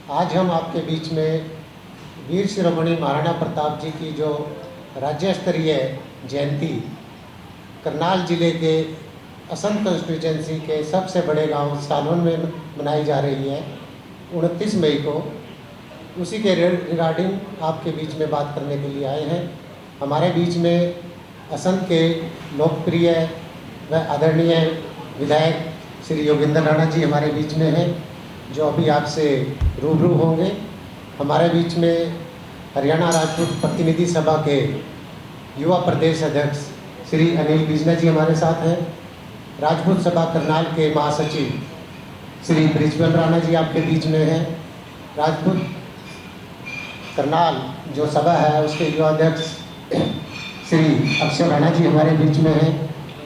आज हम आपके बीच में वीर शिरोमणि महाराणा प्रताप जी की जो राज्य स्तरीय जयंती करनाल जिले के असंध कंस्टिट्यूंसी के सबसे बड़े गांव सालवन में मनाई जा रही है 29 मई को, उसी के रिगार्डिंग आपके बीच में बात करने के लिए आए हैं। हमारे बीच में असंध के लोकप्रिय व आदरणीय विधायक श्री योगेंद्र राणा जी हमारे बीच में हैं, जो अभी आपसे रूबरू होंगे। हमारे बीच में हरियाणा राजपूत प्रतिनिधि सभा के युवा प्रदेश अध्यक्ष श्री अनिल बिजना जी हमारे साथ हैं। राजपूत सभा करनाल के महासचिव श्री ब्रिजबल राणा जी आपके बीच में हैं। राजपूत करनाल जो सभा है उसके युवा अध्यक्ष श्री अक्षय राणा जी हमारे बीच में हैं।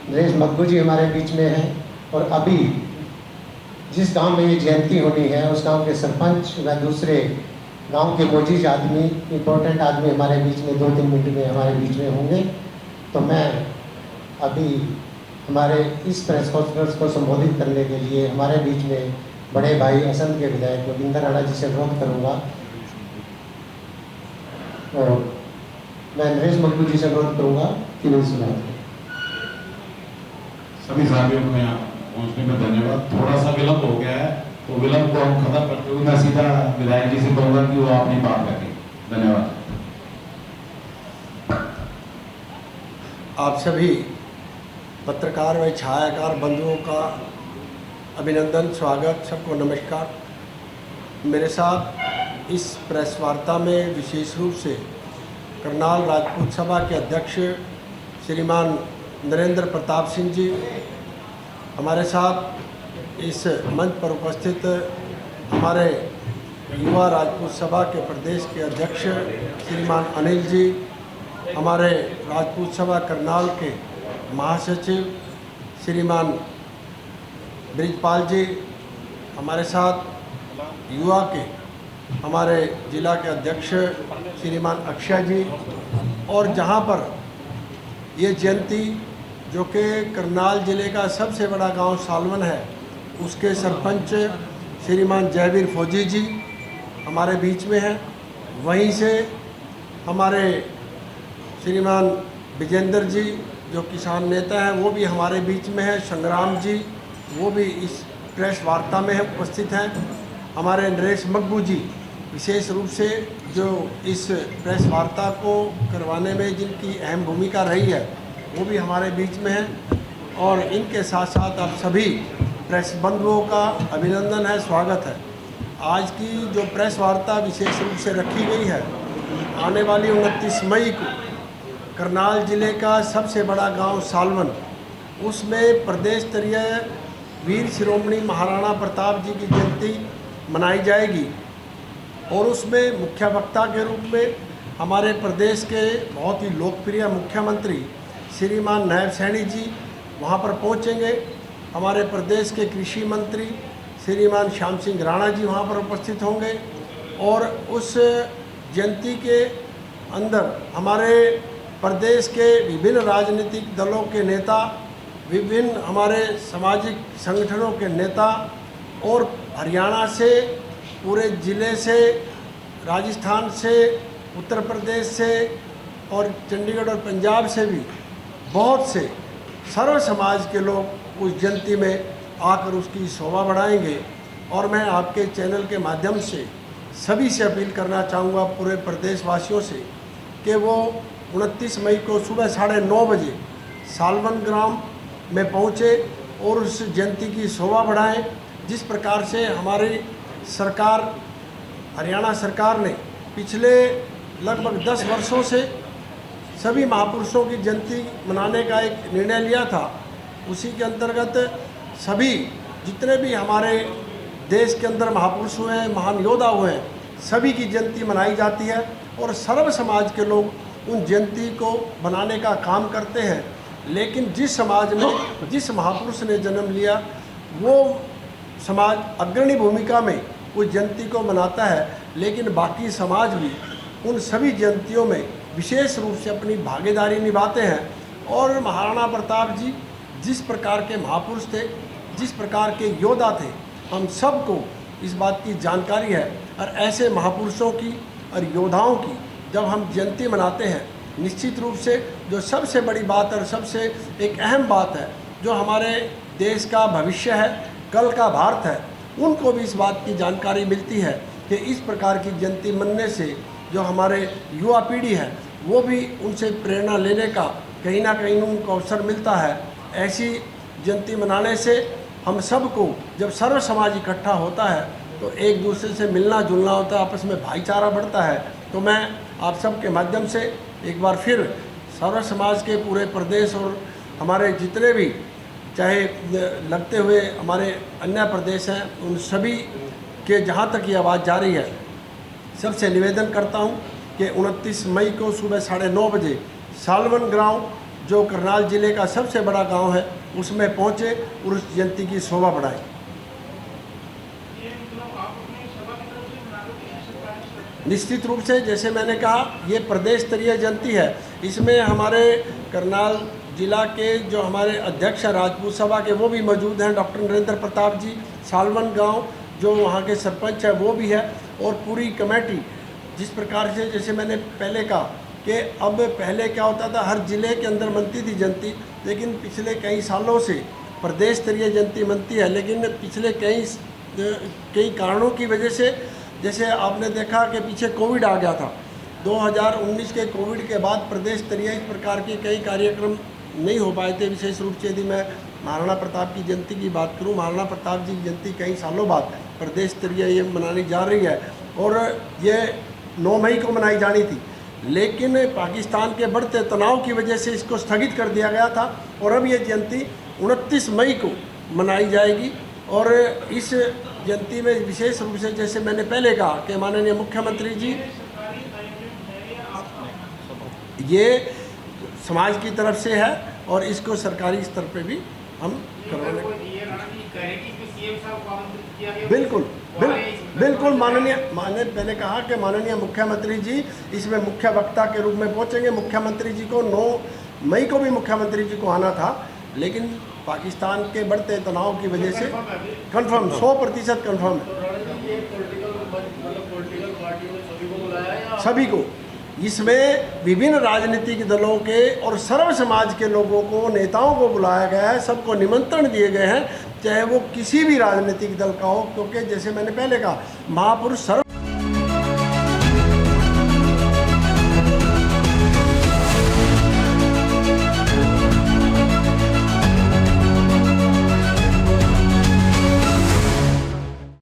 नरेश मग्गू जी हमारे बीच में हैं। और अभी जिस गांव में ये जयंती होनी है उस गांव के सरपंच व दूसरे गांव के मोजीज आदमी, इम्पोर्टेंट आदमी हमारे बीच में 2-3 मिनट में हमारे बीच में होंगे। तो मैं अभी हमारे इस प्रेस कॉन्फ्रेंस को संबोधित करने के लिए हमारे बीच में बड़े भाई असंध के विधायक योगेंद्र राणा जी से अनुरोध करूँगा, और मैं नरेश मग्गू जी से अनुरोध करूँगा कि नहीं सुना। सभी साथियों को यहाँ पहुँचने में धन्यवाद। थोड़ा सा विलंब हो गया है, तो विलंब को हम खत्म करते हुए मैं सीधा विधायक जी से कहूँगा कि वो अपनी बात करें। धन्यवाद। आप सभी पत्रकार व छायाकार बंधुओं का अभिनंदन, स्वागत, सबको नमस्कार। मेरे साथ इस प्रेस वार्ता में विशेष रूप से करनाल राजपूत सभा के अध्यक्ष श्रीमान नरेंद्र प्रताप सिंह जी, हमारे साथ इस मंच पर उपस्थित हमारे युवा राजपूत सभा के प्रदेश के अध्यक्ष श्रीमान अनिल जी, हमारे राजपूत सभा करनाल के महासचिव श्रीमान ब्रिजपाल जी, हमारे साथ युवा के हमारे जिला के अध्यक्ष श्रीमान अक्षय जी, और जहां पर ये जयंती जो कि करनाल जिले का सबसे बड़ा गांव सालवन है उसके सरपंच श्रीमान जयवीर फौजी जी हमारे बीच में हैं। वहीं से हमारे श्रीमान विजेंद्र जी जो किसान नेता हैं वो भी हमारे बीच में है। संग्राम जी वो भी इस प्रेस वार्ता में उपस्थित हैं। हमारे नरेश मग्गू जी विशेष रूप से जो इस प्रेस वार्ता को करवाने में जिनकी अहम भूमिका रही है वो भी हमारे बीच में है। और इनके साथ साथ आप सभी प्रेस बंधुओं का अभिनंदन है, स्वागत है। आज की जो प्रेस वार्ता विशेष रूप से रखी गई है, आने वाली 29 मई को करनाल जिले का सबसे बड़ा गांव सालवन, उसमें प्रदेश स्तरीय वीर शिरोमणि महाराणा प्रताप जी की जयंती मनाई जाएगी। और उसमें मुख्य वक्ता के रूप में हमारे प्रदेश के बहुत ही लोकप्रिय मुख्यमंत्री श्रीमान नायब सैनी जी वहां पर पहुंचेंगे। हमारे प्रदेश के कृषि मंत्री श्रीमान श्याम सिंह राणा जी वहां पर उपस्थित होंगे। और उस जयंती के अंदर हमारे प्रदेश के विभिन्न राजनीतिक दलों के नेता, विभिन्न हमारे सामाजिक संगठनों के नेता और हरियाणा से, पूरे ज़िले से, राजस्थान से, उत्तर प्रदेश से और चंडीगढ़ और पंजाब से भी बहुत से सर्व समाज के लोग उस जयंती में आकर उसकी शोभा बढ़ाएंगे। और मैं आपके चैनल के माध्यम से सभी से अपील करना चाहूँगा, पूरे प्रदेशवासियों से, कि वो 29 मई को सुबह 9:30 बजे सालवन ग्राम में पहुँचे और उस जयंती की शोभा बढ़ाएं। जिस प्रकार से हमारी सरकार, हरियाणा सरकार ने पिछले लगभग 10 वर्षों से सभी महापुरुषों की जयंती मनाने का एक निर्णय लिया था, उसी के अंतर्गत सभी जितने भी हमारे देश के अंदर महापुरुष हुए हैं, महान योद्धा हुए हैं, सभी की जयंती मनाई जाती है। और सर्व समाज के लोग उन जयंती को बनाने का काम करते हैं। लेकिन जिस समाज में जिस महापुरुष ने जन्म लिया वो समाज अग्रणी भूमिका में उस जयंती को मनाता है, लेकिन बाकी समाज भी उन सभी जयंतियों में विशेष रूप से अपनी भागीदारी निभाते हैं। और महाराणा प्रताप जी जिस प्रकार के महापुरुष थे, जिस प्रकार के योद्धा थे, हम सबको इस बात की जानकारी है। और ऐसे महापुरुषों की और योद्धाओं की जब हम जयंती मनाते हैं, निश्चित रूप से जो सबसे बड़ी बात और सबसे एक अहम बात है, जो हमारे देश का भविष्य है, कल का भारत है, उनको भी इस बात की जानकारी मिलती है कि इस प्रकार की जयंती मनने से जो हमारे युवा पीढ़ी है वो भी उनसे प्रेरणा लेने का कहीं ना कहीं उनको अवसर मिलता है। ऐसी जयंती मनाने से हम सबको जब सर्व समाज इकट्ठा होता है तो एक दूसरे से मिलना जुलना होता है, आपस में भाईचारा बढ़ता है। तो मैं आप सब के माध्यम से एक बार फिर सर्व समाज के पूरे प्रदेश और हमारे जितने भी चाहे लगते हुए हमारे अन्य प्रदेश हैं, उन सभी के जहाँ तक ये आवाज़ जा रही है, सबसे निवेदन करता हूँ कि 29 मई को सुबह 9:30 बजे सालवन गांव, जो करनाल जिले का सबसे बड़ा गांव है, उसमें पहुँचे और उस जयंती की शोभा बढ़ाएं। निश्चित रूप से जैसे मैंने कहा, ये प्रदेश स्तरीय जयंती है। इसमें हमारे करनाल जिला के जो हमारे अध्यक्ष हैं राजपूत सभा के, वो भी मौजूद हैं, डॉक्टर नरेंद्र प्रताप जी। सालवन गांव जो वहाँ के सरपंच है वो भी है, और पूरी कमेटी जिस प्रकार से, जैसे मैंने पहले कहा कि अब पहले क्या होता था, हर ज़िले के अंदर बनती थी जयंती, लेकिन पिछले कई सालों से प्रदेश स्तरीय जयंती बनती है। लेकिन पिछले कई कारणों की वजह से, जैसे आपने देखा कि पीछे कोविड आ गया था, 2019 के कोविड के बाद प्रदेश स्तरीय इस प्रकार के कई कार्यक्रम नहीं हो पाए थे। विशेष रूप से यदि मैं महाराणा प्रताप की जयंती की बात करूं, महाराणा प्रताप जी की जयंती कई सालों बाद प्रदेश स्तरीय ये मनानी जा रही है, और ये 9 मई को मनाई जानी थी, लेकिन पाकिस्तान के बढ़ते तनाव की वजह से इसको स्थगित कर दिया गया था, और अब ये जयंती 29 मई को मनाई जाएगी। और इस जयंती में विशेष रूप से, जैसे मैंने पहले कहा कि माननीय मुख्यमंत्री जी, ये समाज की तरफ से है और इसको सरकारी स्तर पे भी हम करवाने बिल्कुल मैंने पहले कहा कि माननीय मुख्यमंत्री जी इसमें मुख्य वक्ता के रूप में पहुंचेंगे। मुख्यमंत्री जी को 9 मई को भी मुख्यमंत्री जी को आना था, लेकिन पाकिस्तान के बढ़ते तनाव की वजह से कंफर्म 100% कंफर्म है सभी को। इसमें विभिन्न राजनीतिक दलों के और सर्व समाज के लोगों को, नेताओं को बुलाया गया है, सबको निमंत्रण दिए गए हैं, चाहे वो किसी भी राजनीतिक दल का हो, क्योंकि जैसे मैंने पहले कहा, महापुरुष सर्व